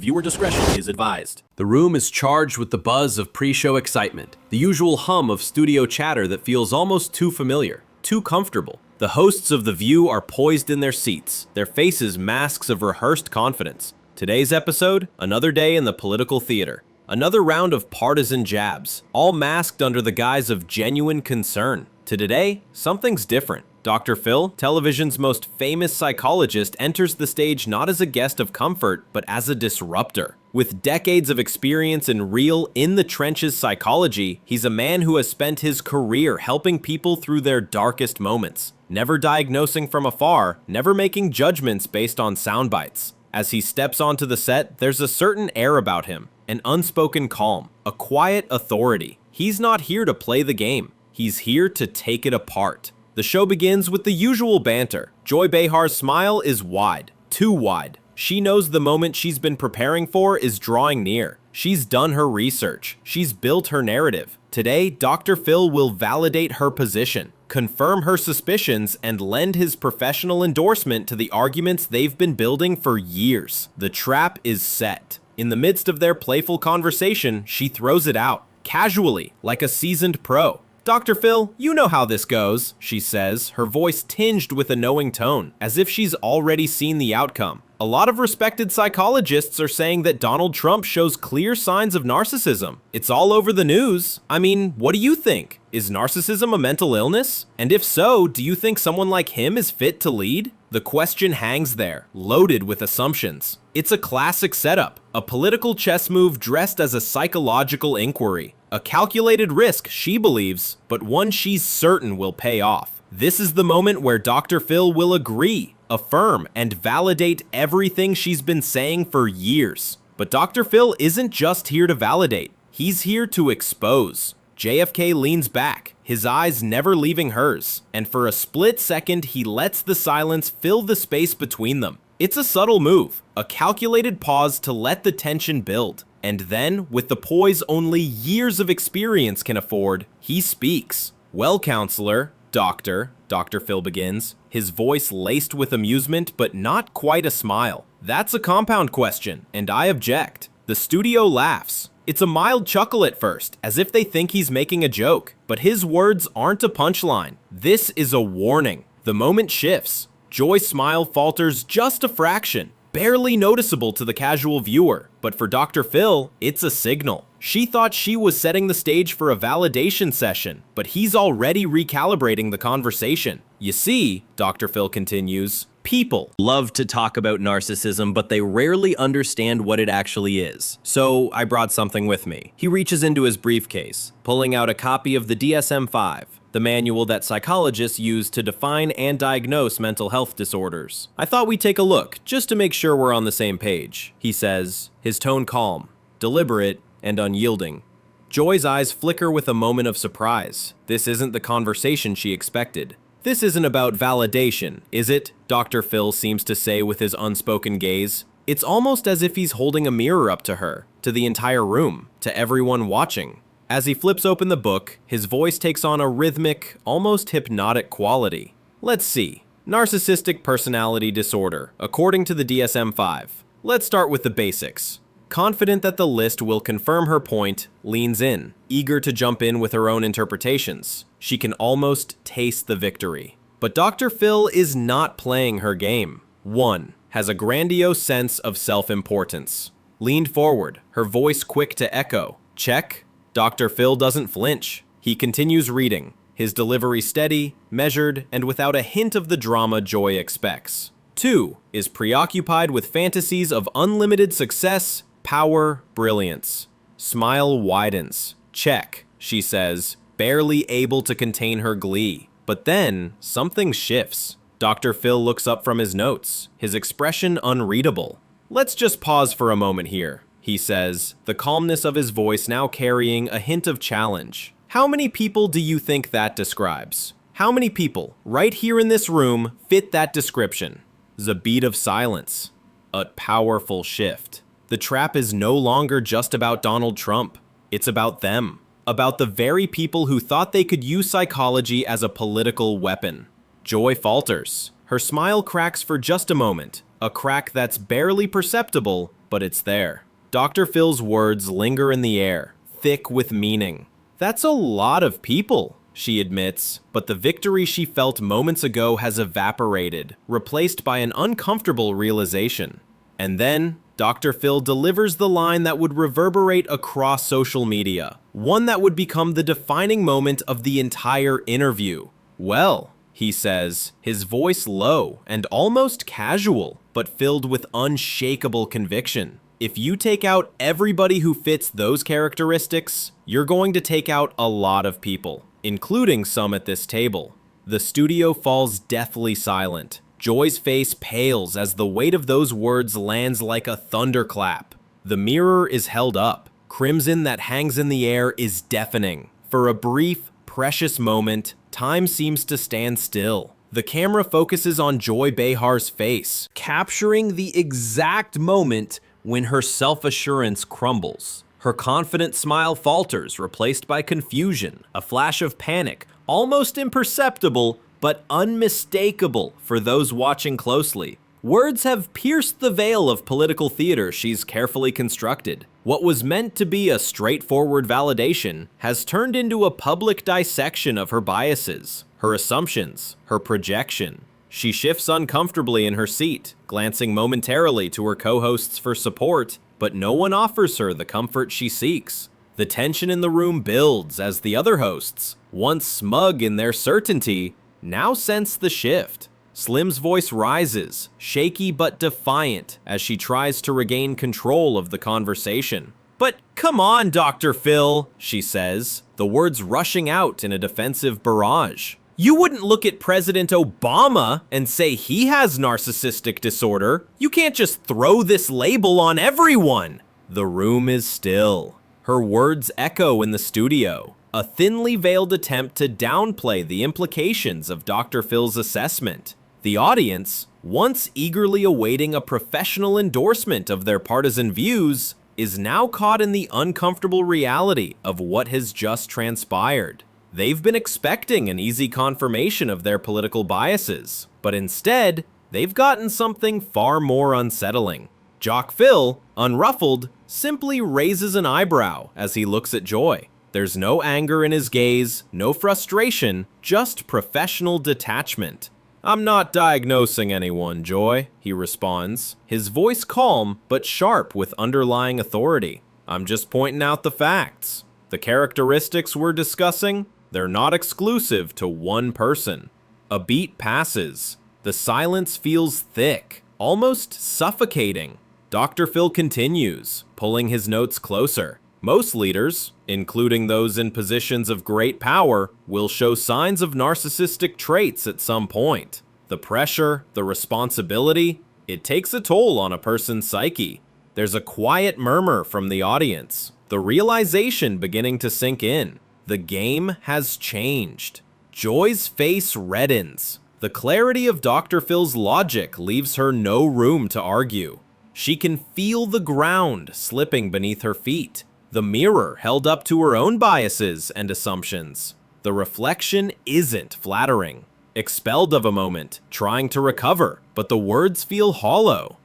Viewer discretion is advised. The room is charged with the buzz of pre-show excitement, the usual hum of studio chatter that feels almost too familiar, too comfortable. The hosts of The View are poised in their seats, their faces masks of rehearsed confidence. Today's episode, another day in the political theater. Another round of partisan jabs, all masked under the guise of genuine concern. Today, something's different. Dr. Phil, television's most famous psychologist, enters the stage not as a guest of comfort, but as a disruptor. With decades of experience in real, in-the-trenches psychology, he's a man who has spent his career helping people through their darkest moments, never diagnosing from afar, never making judgments based on sound bites. As he steps onto the set, there's a certain air about him, an unspoken calm, a quiet authority. He's not here to play the game. He's here to take it apart. The show begins with the usual banter. Joy Behar's smile is wide, too wide. She knows the moment she's been preparing for is drawing near. She's done her research. She's built her narrative. Today, Dr. Phil will validate her position, confirm her suspicions, and lend his professional endorsement to the arguments they've been building for years. The trap is set. In the midst of their playful conversation, she throws it out, casually, like a seasoned pro. "Dr. Phil, you know how this goes," she says, her voice tinged with a knowing tone, as if she's already seen the outcome. A lot of respected psychologists are saying that Donald Trump shows clear signs of narcissism. It's all over the news. I mean, what do you think? Is narcissism a mental illness? And if so, do you think someone like him is fit to lead? The question hangs there, loaded with assumptions. It's a classic setup, a political chess move dressed as a psychological inquiry. A calculated risk, she believes, but one she's certain will pay off. This is the moment where Dr. Phil will agree, affirm, and validate everything she's been saying for years. But Dr. Phil isn't just here to validate. He's here to expose. JFK leans back, his eyes never leaving hers, and for a split second he lets the silence fill the space between them. It's a subtle move, a calculated pause to let the tension build. And then, with the poise only years of experience can afford, he speaks. "Well, counselor, Dr. Phil begins, his voice laced with amusement but not quite a smile. That's a compound question, and I object. The studio laughs. It's a mild chuckle at first, as if they think he's making a joke. But his words aren't a punchline. This is a warning. The moment shifts. Joy's smile falters just a fraction, barely noticeable to the casual viewer. But for Dr. Phil, it's a signal. She thought she was setting the stage for a validation session, but he's already recalibrating the conversation. You see, Dr. Phil continues, people love to talk about narcissism, but they rarely understand what it actually is. So I brought something with me. He reaches into his briefcase, pulling out a copy of the DSM-5, the manual that psychologists use to define and diagnose mental health disorders. I thought we'd take a look, just to make sure we're on the same page, he says, his tone calm, deliberate, and unyielding. Joy's eyes flicker with a moment of surprise. This isn't the conversation she expected. This isn't about validation, is it? Dr. Phil seems to say with his unspoken gaze. It's almost as if he's holding a mirror up to her, to the entire room, to everyone watching. As he flips open the book, his voice takes on a rhythmic, almost hypnotic quality. Let's see. Narcissistic personality disorder, according to the DSM-5. Let's start with the basics. Confident that the list will confirm her point, leans in, eager to jump in with her own interpretations. She can almost taste the victory. But Dr. Phil is not playing her game. 1. Has a grandiose sense of self-importance. Leaned forward, her voice quick to echo. Check. Dr. Phil doesn't flinch. He continues reading, his delivery steady, measured, and without a hint of the drama Joy expects. 2. Is preoccupied with fantasies of unlimited success, power, brilliance. Smile widens. Check, she says, barely able to contain her glee. But then, something shifts. Dr. Phil looks up from his notes, his expression unreadable. Let's just pause for a moment here, he says, the calmness of his voice now carrying a hint of challenge. How many people do you think that describes? How many people, right here in this room, fit that description? The beat of silence. A powerful shift. The trap is no longer just about Donald Trump. It's about them. About the very people who thought they could use psychology as a political weapon. Joy falters. Her smile cracks for just a moment. A crack that's barely perceptible, but it's there. Dr. Phil's words linger in the air, thick with meaning. That's a lot of people, she admits, but the victory she felt moments ago has evaporated, replaced by an uncomfortable realization. And then, Dr. Phil delivers the line that would reverberate across social media, one that would become the defining moment of the entire interview. "Well," he says, his voice low and almost casual, but filled with unshakable conviction. "If you take out everybody who fits those characteristics, you're going to take out a lot of people, including some at this table." The studio falls deathly silent. Joy's face pales as the weight of those words lands like a thunderclap. The mirror is held up. Crimson that hangs in the air is deafening. For a brief, precious moment, time seems to stand still. The camera focuses on Joy Behar's face, capturing the exact moment when her self-assurance crumbles. Her confident smile falters, replaced by confusion, a flash of panic, almost imperceptible, but unmistakable for those watching closely. Words have pierced the veil of political theater she's carefully constructed. What was meant to be a straightforward validation has turned into a public dissection of her biases, her assumptions, her projection. She shifts uncomfortably in her seat, glancing momentarily to her co-hosts for support, but no one offers her the comfort she seeks. The tension in the room builds as the other hosts, once smug in their certainty, now sense the shift. Slim's voice rises, shaky but defiant, as she tries to regain control of the conversation. "But come on, Dr. Phil," she says, the words rushing out in a defensive barrage. "You wouldn't look at President Obama and say he has narcissistic disorder. You can't just throw this label on everyone." The room is still. Her words echo in the studio, a thinly veiled attempt to downplay the implications of Dr. Phil's assessment. The audience, once eagerly awaiting a professional endorsement of their partisan views, is now caught in the uncomfortable reality of what has just transpired. They've been expecting an easy confirmation of their political biases, but instead, they've gotten something far more unsettling. Jock Phil, unruffled, simply raises an eyebrow as he looks at Joy. There's no anger in his gaze, no frustration, just professional detachment. "I'm not diagnosing anyone, Joy," he responds, his voice calm but sharp with underlying authority. "I'm just pointing out the facts. The characteristics we're discussing, they're not exclusive to one person." A beat passes. The silence feels thick, almost suffocating. Dr. Phil continues, pulling his notes closer. Most leaders, including those in positions of great power, will show signs of narcissistic traits at some point. The pressure, the responsibility, it takes a toll on a person's psyche. There's a quiet murmur from the audience, the realization beginning to sink in. The game has changed. Joy's face reddens. The clarity of Dr. Phil's logic leaves her no room to argue. She can feel the ground slipping beneath her feet. The mirror held up to her own biases and assumptions. The reflection isn't flattering. Expelled of a moment, trying to recover, but the words feel hollow.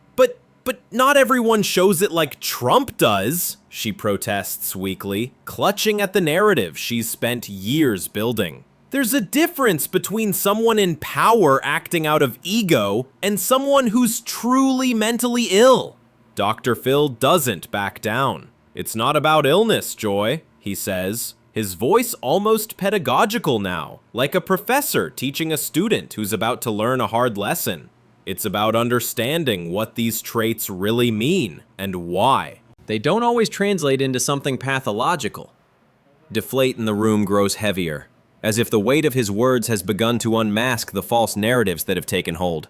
But not everyone shows it like Trump does, she protests weakly, clutching at the narrative she's spent years building. There's a difference between someone in power acting out of ego and someone who's truly mentally ill. Dr. Phil doesn't back down. "It's not about illness, Joy," he says, his voice almost pedagogical now, like a professor teaching a student who's about to learn a hard lesson. "It's about understanding what these traits really mean and why. They don't always translate into something pathological." Deflate in the room grows heavier, as if the weight of his words has begun to unmask the false narratives that have taken hold.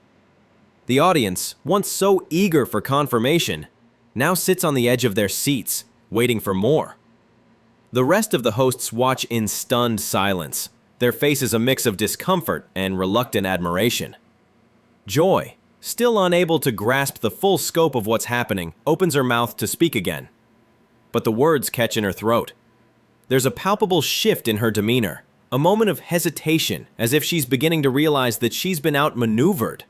The audience, once so eager for confirmation, now sits on the edge of their seats, waiting for more. The rest of the hosts watch in stunned silence, their faces a mix of discomfort and reluctant admiration. Joy, still unable to grasp the full scope of what's happening, opens her mouth to speak again. But the words catch in her throat. There's a palpable shift in her demeanor, a moment of hesitation, as if she's beginning to realize that she's been outmaneuvered.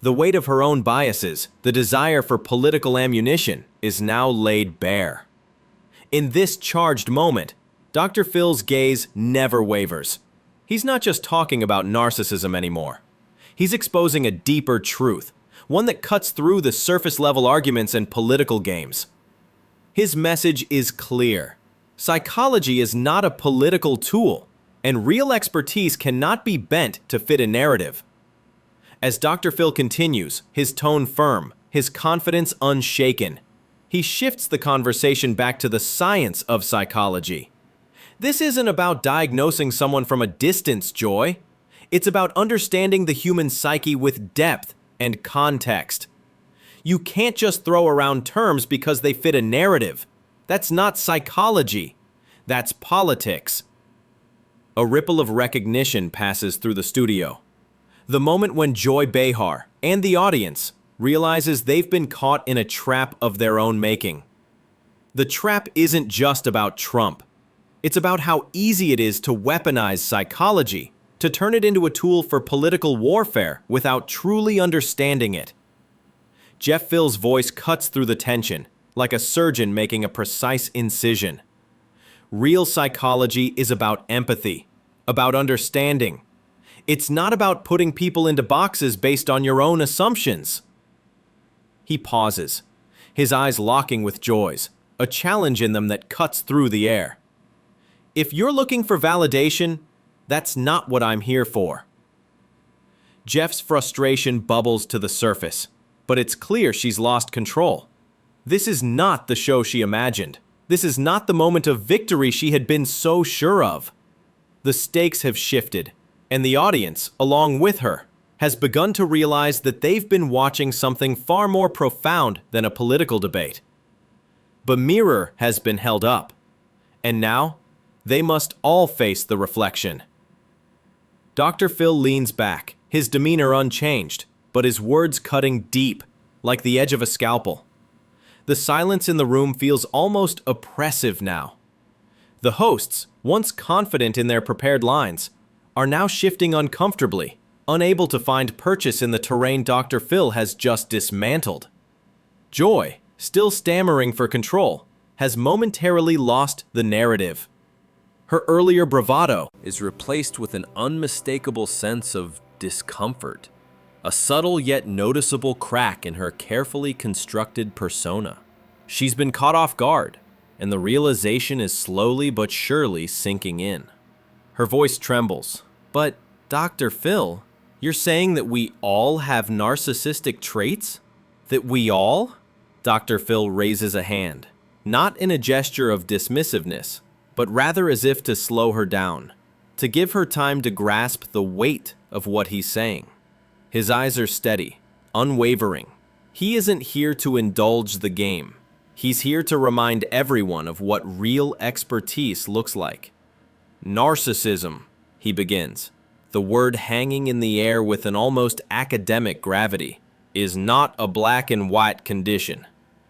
The weight of her own biases, the desire for political ammunition, is now laid bare. In this charged moment, Dr. Phil's gaze never wavers. He's not just talking about narcissism anymore. He's exposing a deeper truth, one that cuts through the surface-level arguments and political games. His message is clear. Psychology is not a political tool, and real expertise cannot be bent to fit a narrative. As Dr. Phil continues, his tone firm, his confidence unshaken, he shifts the conversation back to the science of psychology. This isn't about diagnosing someone from a distance, Joy. It's about understanding the human psyche with depth and context. You can't just throw around terms because they fit a narrative. That's not psychology. That's politics. A ripple of recognition passes through the studio. The moment when Joy Behar and the audience realizes they've been caught in a trap of their own making. The trap isn't just about Trump. It's about how easy it is to weaponize psychology, to turn it into a tool for political warfare without truly understanding it. Jeff Phil's voice cuts through the tension, like a surgeon making a precise incision. Real psychology is about empathy, about understanding. It's not about putting people into boxes based on your own assumptions. He pauses, his eyes locking with Joy's, a challenge in them that cuts through the air. If you're looking for validation, that's not what I'm here for. Jeff's frustration bubbles to the surface, but it's clear she's lost control. This is not the show she imagined. This is not the moment of victory she had been so sure of. The stakes have shifted, and the audience, along with her, has begun to realize that they've been watching something far more profound than a political debate. The mirror has been held up, and now they must all face the reflection. Dr. Phil leans back, his demeanor unchanged, but his words cutting deep, like the edge of a scalpel. The silence in the room feels almost oppressive now. The hosts, once confident in their prepared lines, are now shifting uncomfortably, unable to find purchase in the terrain Dr. Phil has just dismantled. Joy, still stammering for control, has momentarily lost the narrative. Her earlier bravado is replaced with an unmistakable sense of discomfort, a subtle yet noticeable crack in her carefully constructed persona. She's been caught off guard, and the realization is slowly but surely sinking in. Her voice trembles. But, Dr. Phil, you're saying that we all have narcissistic traits? That we all? Dr. Phil raises a hand, not in a gesture of dismissiveness, but rather as if to slow her down, to give her time to grasp the weight of what he's saying. His eyes are steady, unwavering. He isn't here to indulge the game. He's here to remind everyone of what real expertise looks like. Narcissism, he begins, the word hanging in the air with an almost academic gravity, is not a black and white condition.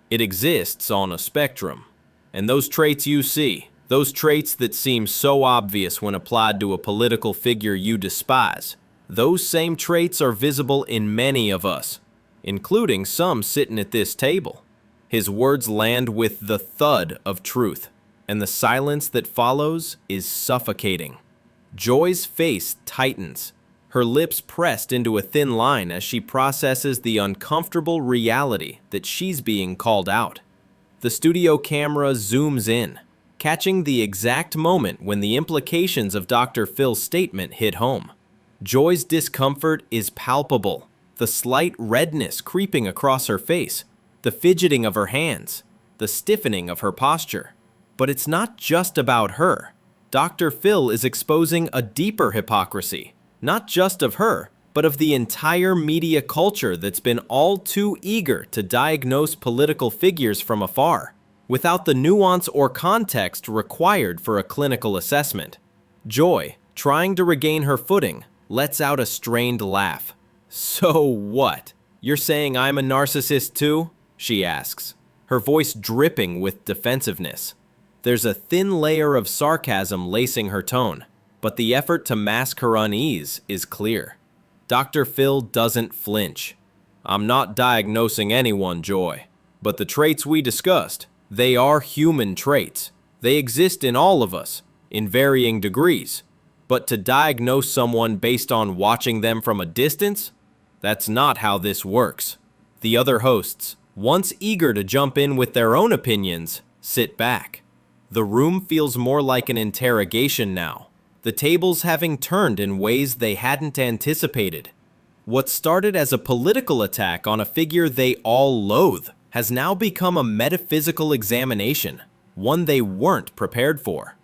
It exists on a spectrum. And those traits you see, those traits that seem so obvious when applied to a political figure you despise, those same traits are visible in many of us, including some sitting at this table. His words land with the thud of truth, and the silence that follows is suffocating. Joy's face tightens, her lips pressed into a thin line as she processes the uncomfortable reality that she's being called out. The studio camera zooms in, catching the exact moment when the implications of Dr. Phil's statement hit home. Joy's discomfort is palpable, the slight redness creeping across her face, the fidgeting of her hands, the stiffening of her posture. But it's not just about her. Dr. Phil is exposing a deeper hypocrisy, not just of her, but of the entire media culture that's been all too eager to diagnose political figures from afar, without the nuance or context required for a clinical assessment. Joy, trying to regain her footing, lets out a strained laugh. "So what? You're saying I'm a narcissist too?" she asks, her voice dripping with defensiveness. There's a thin layer of sarcasm lacing her tone, but the effort to mask her unease is clear. Dr. Phil doesn't flinch. I'm not diagnosing anyone, Joy. But the traits we discussed, they are human traits. They exist in all of us, in varying degrees. But to diagnose someone based on watching them from a distance, that's not how this works. The other hosts, once eager to jump in with their own opinions, sit back. The room feels more like an interrogation now, the tables having turned in ways they hadn't anticipated. What started as a political attack on a figure they all loathe has now become a metaphysical examination, one they weren't prepared for.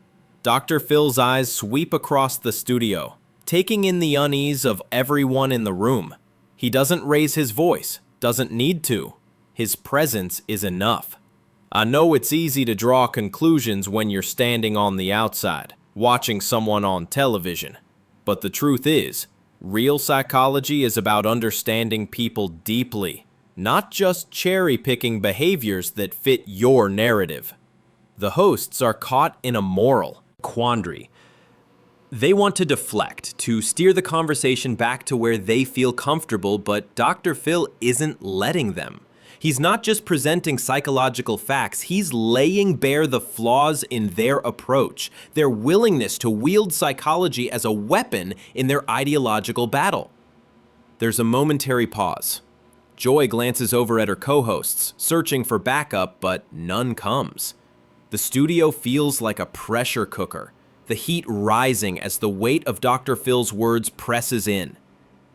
Dr. Phil's eyes sweep across the studio, taking in the unease of everyone in the room. He doesn't raise his voice, doesn't need to. His presence is enough. I know it's easy to draw conclusions when you're standing on the outside, watching someone on television. But the truth is, real psychology is about understanding people deeply, not just cherry-picking behaviors that fit your narrative. The hosts are caught in a moral quandary. They want to deflect, to steer the conversation back to where they feel comfortable, but Dr. Phil isn't letting them. He's not just presenting psychological facts, he's laying bare the flaws in their approach, their willingness to wield psychology as a weapon in their ideological battle. There's a momentary pause. Joy glances over at her co-hosts, searching for backup, but none comes. The studio feels like a pressure cooker, the heat rising as the weight of Dr. Phil's words presses in.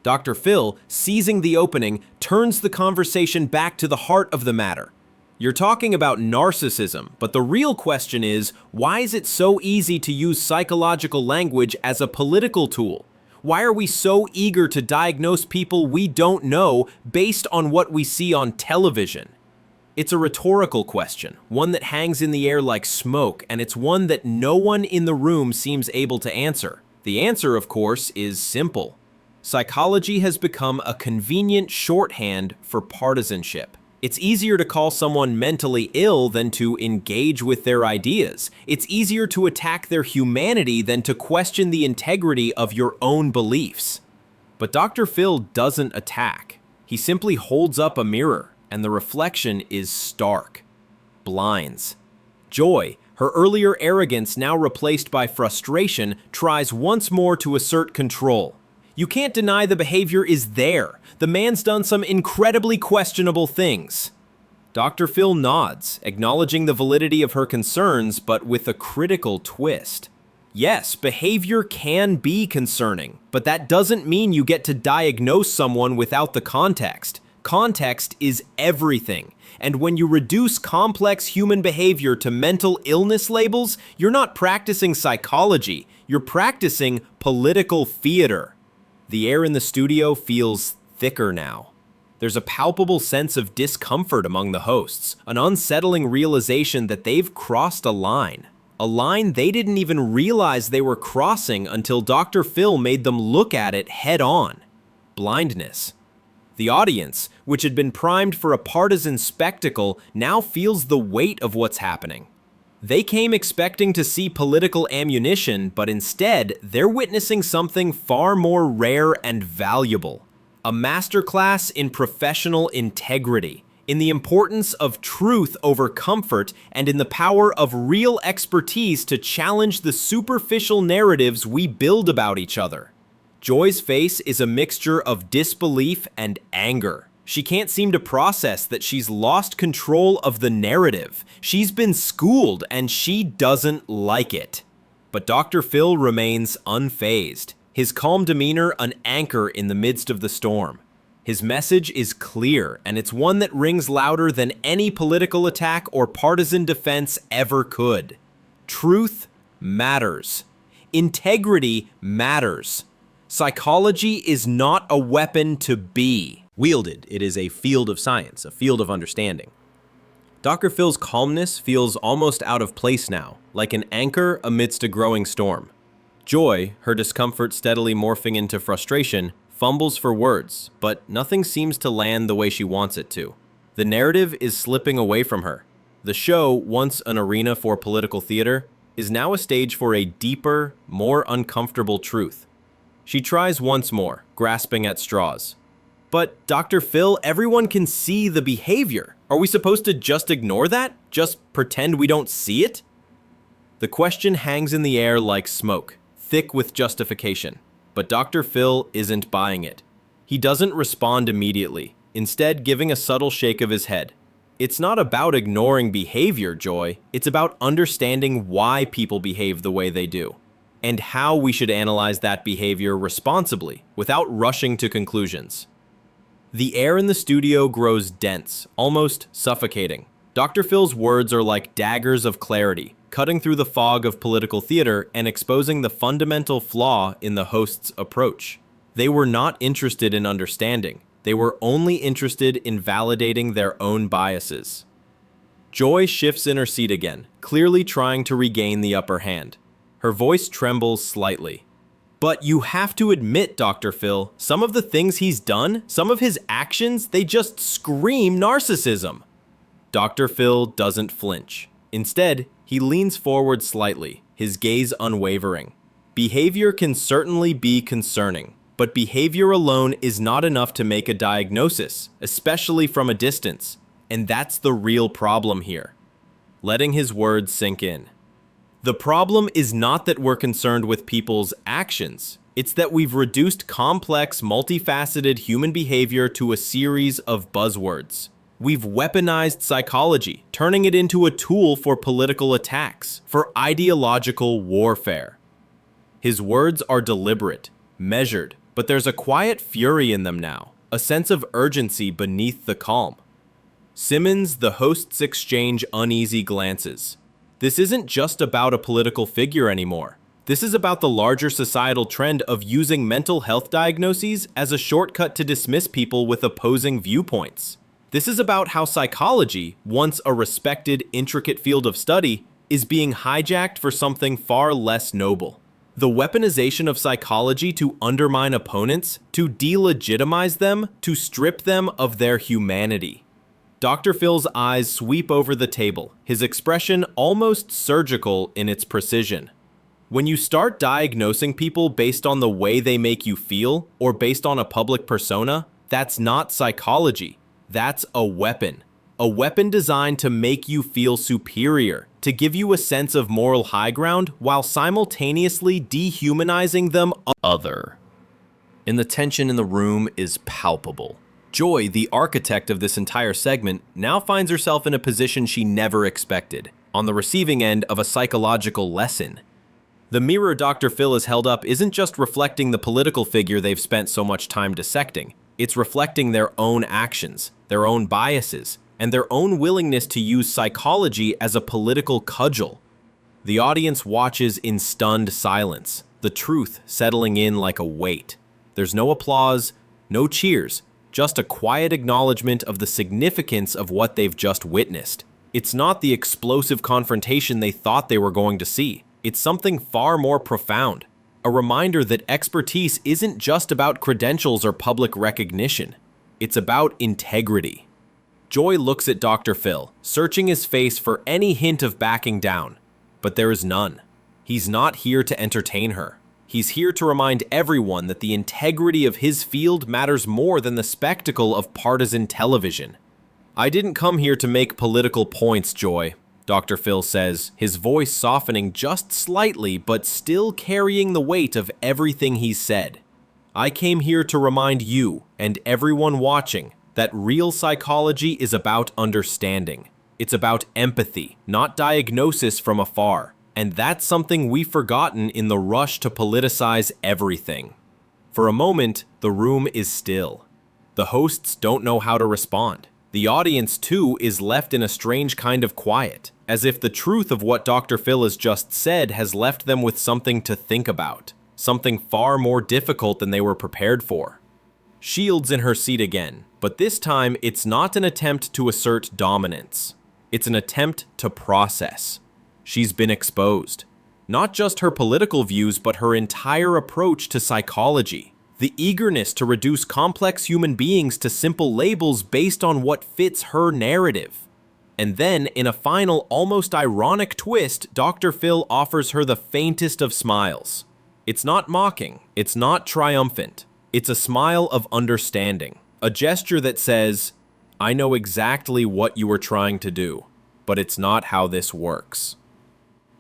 Dr. Phil, seizing the opening, turns the conversation back to the heart of the matter. You're talking about narcissism, but the real question is, why is it so easy to use psychological language as a political tool? Why are we so eager to diagnose people we don't know based on what we see on television? It's a rhetorical question, one that hangs in the air like smoke, and it's one that no one in the room seems able to answer. The answer, of course, is simple. Psychology has become a convenient shorthand for partisanship. It's easier to call someone mentally ill than to engage with their ideas. It's easier to attack their humanity than to question the integrity of your own beliefs. But Dr. Phil doesn't attack. He simply holds up a mirror, and the reflection is stark. Blinds. Joy, her earlier arrogance now replaced by frustration, tries once more to assert control. You can't deny the behavior is there. The man's done some incredibly questionable things. Dr. Phil nods, acknowledging the validity of her concerns, but with a critical twist. Yes, behavior can be concerning, but that doesn't mean you get to diagnose someone without the context. Context is everything, and when you reduce complex human behavior to mental illness labels, you're not practicing psychology, you're practicing political theater. The air in the studio feels thicker now. There's a palpable sense of discomfort among the hosts, an unsettling realization that they've crossed a line they didn't even realize they were crossing until Dr. Phil made them look at it head on. Blindness. The audience, which had been primed for a partisan spectacle, now feels the weight of what's happening. They came expecting to see political ammunition, but instead, they're witnessing something far more rare and valuable. A masterclass in professional integrity, in the importance of truth over comfort, and in the power of real expertise to challenge the superficial narratives we build about each other. Joy's face is a mixture of disbelief and anger. She can't seem to process that she's lost control of the narrative. She's been schooled and she doesn't like it. But Dr. Phil remains unfazed, his calm demeanor an anchor in the midst of the storm. His message is clear, and it's one that rings louder than any political attack or partisan defense ever could. Truth matters. Integrity matters. Psychology is not a weapon to be wielded. It is a field of science, a field of understanding. Dr. Phil's calmness feels almost out of place now, like an anchor amidst a growing storm. Joy, her discomfort steadily morphing into frustration, fumbles for words, but nothing seems to land the way she wants it to. The narrative is slipping away from her. The show, once an arena for political theater, is now a stage for a deeper, more uncomfortable truth. She tries once more, grasping at straws. But Dr. Phil, everyone can see the behavior. Are we supposed to just ignore that? Just pretend we don't see it? The question hangs in the air like smoke, thick with justification. But Dr. Phil isn't buying it. He doesn't respond immediately, instead giving a subtle shake of his head. It's not about ignoring behavior, Joy. It's about understanding why people behave the way they do, and how we should analyze that behavior responsibly, without rushing to conclusions. The air in the studio grows dense, almost suffocating. Dr. Phil's words are like daggers of clarity, cutting through the fog of political theater and exposing the fundamental flaw in the host's approach. They were not interested in understanding. They were only interested in validating their own biases. Joy shifts in her seat again, clearly trying to regain the upper hand. Her voice trembles slightly. But you have to admit, Dr. Phil, some of the things he's done, some of his actions, they just scream narcissism. Dr. Phil doesn't flinch. Instead, he leans forward slightly, his gaze unwavering. Behavior can certainly be concerning, but behavior alone is not enough to make a diagnosis, especially from a distance. And that's the real problem here. Letting his words sink in. The problem is not that we're concerned with people's actions. It's that we've reduced complex, multifaceted human behavior to a series of buzzwords. We've weaponized psychology, turning it into a tool for political attacks, for ideological warfare. His words are deliberate, measured, but there's a quiet fury in them now, a sense of urgency beneath the calm. Simmons, the hosts, exchange uneasy glances. This isn't just about a political figure anymore. This is about the larger societal trend of using mental health diagnoses as a shortcut to dismiss people with opposing viewpoints. This is about how psychology, once a respected, intricate field of study, is being hijacked for something far less noble. The weaponization of psychology to undermine opponents, to delegitimize them, to strip them of their humanity. Dr. Phil's eyes sweep over the table, his expression almost surgical in its precision. When you start diagnosing people based on the way they make you feel, or based on a public persona, that's not psychology. That's a weapon. A weapon designed to make you feel superior, to give you a sense of moral high ground while simultaneously dehumanizing them other. And the tension in the room is palpable. Joy, the architect of this entire segment, now finds herself in a position she never expected, on the receiving end of a psychological lesson. The mirror Dr. Phil has held up isn't just reflecting the political figure they've spent so much time dissecting. It's reflecting their own actions, their own biases, and their own willingness to use psychology as a political cudgel. The audience watches in stunned silence, the truth settling in like a weight. There's no applause, no cheers, just a quiet acknowledgement of the significance of what they've just witnessed. It's not the explosive confrontation they thought they were going to see. It's something far more profound. A reminder that expertise isn't just about credentials or public recognition. It's about integrity. Joy looks at Dr. Phil, searching his face for any hint of backing down. But there is none. He's not here to entertain her. He's here to remind everyone that the integrity of his field matters more than the spectacle of partisan television. I didn't come here to make political points, Joy, Dr. Phil says, his voice softening just slightly but still carrying the weight of everything he's said. I came here to remind you and everyone watching that real psychology is about understanding. It's about empathy, not diagnosis from afar. And that's something we've forgotten in the rush to politicize everything. For a moment, the room is still. The hosts don't know how to respond. The audience, too, is left in a strange kind of quiet, as if the truth of what Dr. Phil has just said has left them with something to think about, something far more difficult than they were prepared for. Shields in her seat again, but this time it's not an attempt to assert dominance. It's an attempt to process. She's been exposed. Not just her political views, but her entire approach to psychology. The eagerness to reduce complex human beings to simple labels based on what fits her narrative. And then, in a final, almost ironic twist, Dr. Phil offers her the faintest of smiles. It's not mocking. It's not triumphant. It's a smile of understanding. a gesture that says, "I know exactly what you were trying to do, but it's not how this works."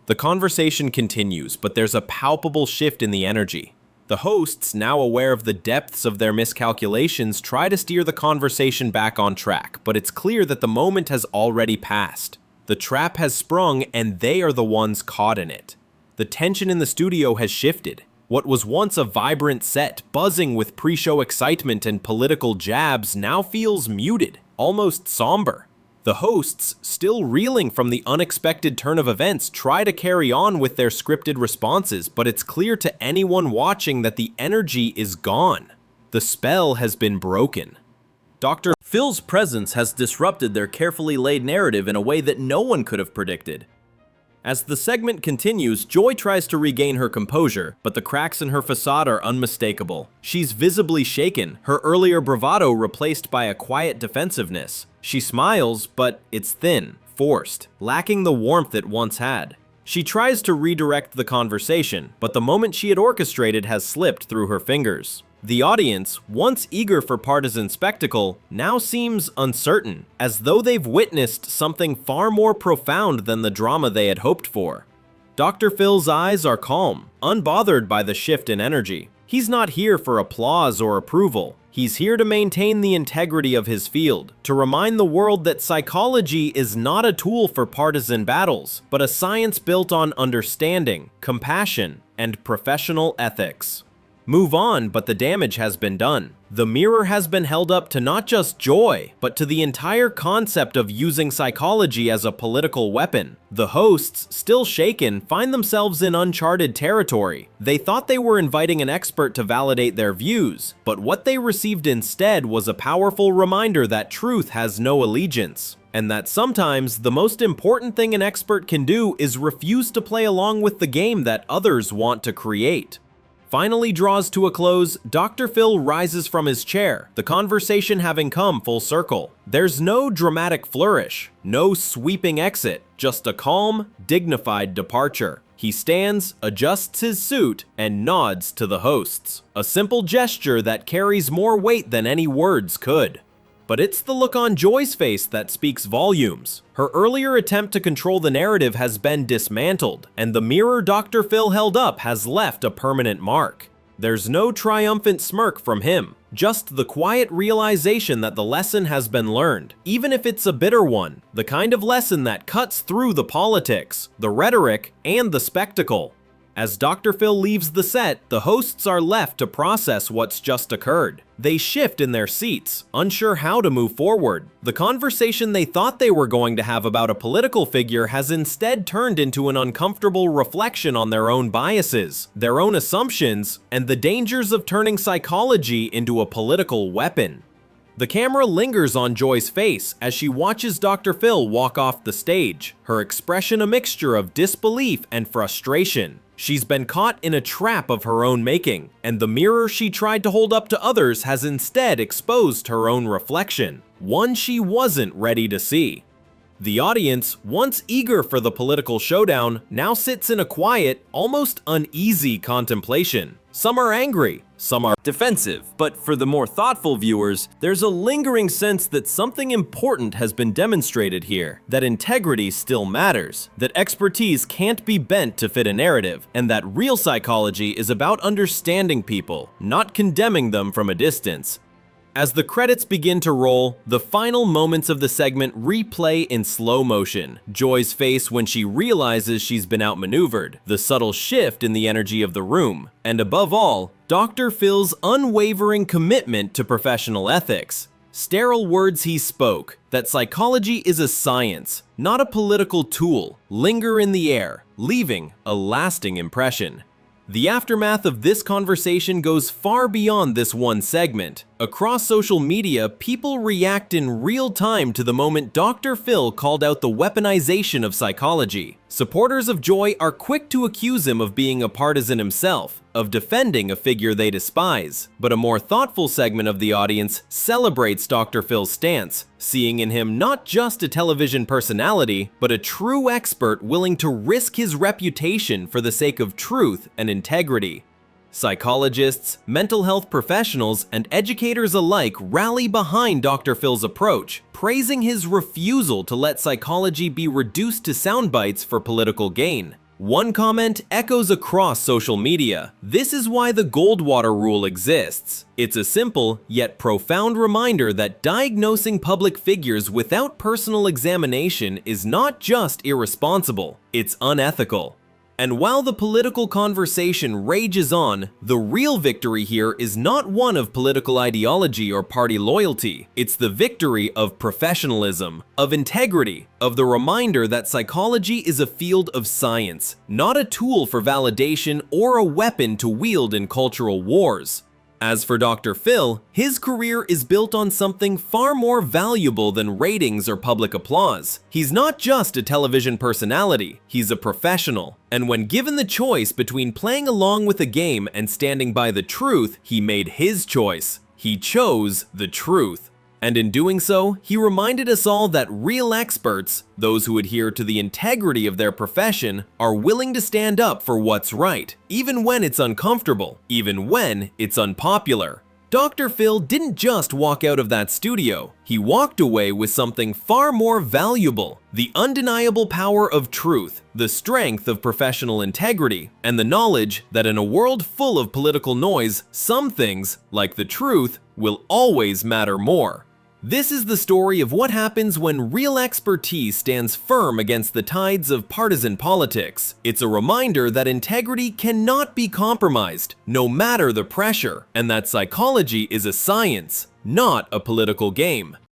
The conversation continues, but there's a palpable shift in the energy. The hosts, now aware of the depths of their miscalculations, try to steer the conversation back on track, but it's clear that the moment has already passed. The trap has sprung, and they are the ones caught in it. The tension in the studio has shifted. What was once a vibrant set, buzzing with pre-show excitement and political jabs, now feels muted, almost somber. The hosts, still reeling from the unexpected turn of events, try to carry on with their scripted responses, but it's clear to anyone watching that the energy is gone. The spell has been broken. Dr. Phil's presence has disrupted their carefully laid narrative in a way that no one could have predicted. As the segment continues, Joy tries to regain her composure, but the cracks in her facade are unmistakable. She's visibly shaken, her earlier bravado replaced by a quiet defensiveness. She smiles, but it's thin, forced, lacking the warmth it once had. She tries to redirect the conversation, but the moment she had orchestrated has slipped through her fingers. The audience, once eager for partisan spectacle, now seems uncertain, as though they've witnessed something far more profound than the drama they had hoped for. Dr. Phil's eyes are calm, unbothered by the shift in energy. He's not here for applause or approval. He's here to maintain the integrity of his field, to remind the world that psychology is not a tool for partisan battles, but a science built on understanding, compassion, and professional ethics. Move on, but the damage has been done. The mirror has been held up to not just Joy, but to the entire concept of using psychology as a political weapon. The hosts, still shaken, find themselves in uncharted territory. They thought they were inviting an expert to validate their views, but what they received instead was a powerful reminder that truth has no allegiance, and that sometimes the most important thing an expert can do is refuse to play along with the game that others want to create. Finally draws to a close, Dr. Phil rises from his chair, the conversation having come full circle. There's no dramatic flourish, no sweeping exit, just a calm, dignified departure. He stands, adjusts his suit, and nods to the hosts, a simple gesture that carries more weight than any words could. But it's the look on Joy's face that speaks volumes. Her earlier attempt to control the narrative has been dismantled, and the mirror Dr. Phil held up has left a permanent mark. There's no triumphant smirk from him, just the quiet realization that the lesson has been learned, even if it's a bitter one, the kind of lesson that cuts through the politics, the rhetoric, and the spectacle. As Dr. Phil leaves the set, the hosts are left to process what's just occurred. They shift in their seats, unsure how to move forward. The conversation they thought they were going to have about a political figure has instead turned into an uncomfortable reflection on their own biases, their own assumptions, and the dangers of turning psychology into a political weapon. The camera lingers on Joy's face as she watches Dr. Phil walk off the stage, her expression a mixture of disbelief and frustration. She's been caught in a trap of her own making, and the mirror she tried to hold up to others has instead exposed her own reflection, one she wasn't ready to see. The audience, once eager for the political showdown, now sits in a quiet, almost uneasy contemplation. Some are angry, some are defensive, but for the more thoughtful viewers, there's a lingering sense that something important has been demonstrated here, that integrity still matters, that expertise can't be bent to fit a narrative, and that real psychology is about understanding people, not condemning them from a distance. As the credits begin to roll, the final moments of the segment replay in slow motion. Joy's face when she realizes she's been outmaneuvered, the subtle shift in the energy of the room, and above all, Dr. Phil's unwavering commitment to professional ethics. Sterile words he spoke, that psychology is a science, not a political tool, linger in the air, leaving a lasting impression. The aftermath of this conversation goes far beyond this one segment. Across social media, people react in real time to the moment Dr. Phil called out the weaponization of psychology. Supporters of Joy are quick to accuse him of being a partisan himself, of defending a figure they despise. But a more thoughtful segment of the audience celebrates Dr. Phil's stance, seeing in him not just a television personality, but a true expert willing to risk his reputation for the sake of truth and integrity. Psychologists, mental health professionals, and educators alike rally behind Dr. Phil's approach, praising his refusal to let psychology be reduced to sound bites for political gain. One comment echoes across social media. This is why the Goldwater rule exists. It's a simple yet profound reminder that diagnosing public figures without personal examination is not just irresponsible, it's unethical. And while the political conversation rages on, the real victory here is not one of political ideology or party loyalty. It's the victory of professionalism, of integrity, of the reminder that psychology is a field of science, not a tool for validation or a weapon to wield in cultural wars. As for Dr. Phil, his career is built on something far more valuable than ratings or public applause. He's not just a television personality, he's a professional. And when given the choice between playing along with a game and standing by the truth, he made his choice. He chose the truth. And in doing so, he reminded us all that real experts, those who adhere to the integrity of their profession, are willing to stand up for what's right, even when it's uncomfortable, even when it's unpopular. Dr. Phil didn't just walk out of that studio. He walked away with something far more valuable: the undeniable power of truth, the strength of professional integrity, and the knowledge that in a world full of political noise, some things, like the truth, will always matter more. This is the story of what happens when real expertise stands firm against the tides of partisan politics. It's a reminder that integrity cannot be compromised, no matter the pressure, and that psychology is a science, not a political game.